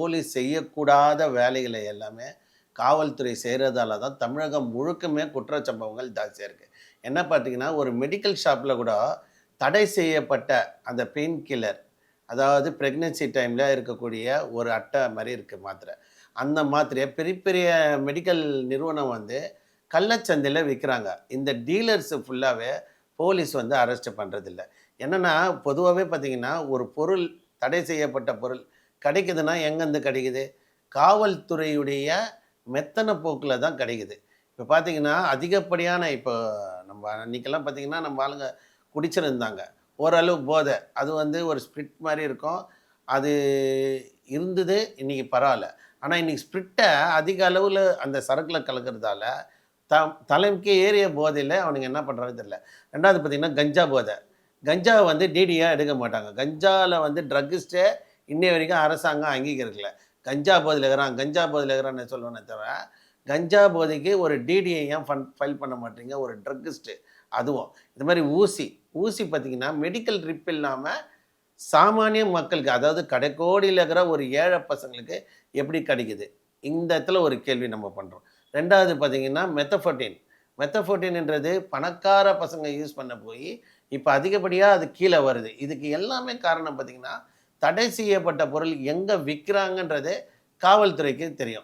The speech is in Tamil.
போலீஸ் செய்யக்கூடாத வேலைகளை எல்லாமே காவல்துறை செய்கிறதால தான் தமிழகம் முழுக்குமே குற்றச்சம்பவங்கள் ஜாஸ்தியாக இருக்குது. என்ன பார்த்தீங்கன்னா, ஒரு மெடிக்கல் ஷாப்பில் கூட தடை செய்யப்பட்ட அந்த பெயின் கில்லர், அதாவது பிரெக்னன்சி டைமில் இருக்கக்கூடிய ஒரு அட்டை மாரி இருக்குது மாத்திரை. அந்த மாத்திரையை பெரிய பெரிய மெடிக்கல் நிறுவனம் வந்து கள்ளச்சந்தையில் விற்கிறாங்க. இந்த டீலர்ஸு ஃபுல்லாகவே போலீஸ் வந்து அரெஸ்ட் பண்ணுறதில்ல. என்னென்னா, பொதுவாகவே பார்த்தீங்கன்னா, ஒரு பொருள் தடை செய்யப்பட்ட பொருள் கிடைக்குதுன்னா எங்கேருந்து கிடைக்குது? காவல்துறையுடைய மெத்தன போக்கில் தான் கிடைக்குது. இப்போ பார்த்தீங்கன்னா, அதிகப்படியான இப்போ நம்ம அன்னைக்கெல்லாம் பார்த்தீங்கன்னா, நம்ம ஆளுங்க குடிச்சிருந்தாங்க. ஓரளவு போதை. அது வந்து ஒரு ஸ்பிரிட் மாரி இருக்கும். அது இருந்தது, இன்னைக்கு பரவால்ல. ஆனா, இன்னைக்கு ஸ்பிரிட்ட அதிக அளவுல அந்த சரக்குல கலக்கிறதால, த தலைக்கு ஏறிய போதையில அவனுங்க என்ன பண்றாங்கன்னு தெரியல. 2வது பார்த்தீங்கன்னா, கஞ்சா போதை. கஞ்சாவ வந்து டிடியா எடுக்க மாட்டாங்க. கஞ்சால வந்து ட்ரக்கிஸ்ட்டே இன்னைய வரைக்கும் அரசாங்கம் அங்கீகரிக்கல. கஞ்சா போதையில இருக்கிறான், கஞ்சா போதையில இருக்கிறான்னு சொல்லுவேனே தவிர, கஞ்சா போதைக்கு ஒரு டிடிஐ ஏன் ஃபைல் பண்ண மாட்டீங்க? ஒரு ட்ரக்கிஸ்ட்டு அதுவும். இந்த மாரி ஊசி, ஊசி பார்த்தீங்கன்னா, மெடிக்கல் ட்ரிப் இல்லாம சாமானிய மக்களுக்கு, அதாவது கடைக்கோடியில இருக்கிற ஒரு ஏழை பசங்களுக்கு எப்படி கிடைக்குது? இந்த இடத்துல ஒரு கேள்வி நம்ம பண்றோம். 2வது பார்த்தீங்கன்னா, மெத்தஃபோர்டின். மெத்தஃபோர்டின்ன்றது பணக்கார பசங்க யூஸ் பண்ண போயி, இப்ப அதிகப்படியா அது கீழ வருது. இதுக்கு எல்லாமே காரணம் பார்த்தீங்கன்னா, தடை செய்யப்பட்ட பொருள் எங்க விக்கிறாங்கன்றது காவல்துறைக்கு தெரியும்.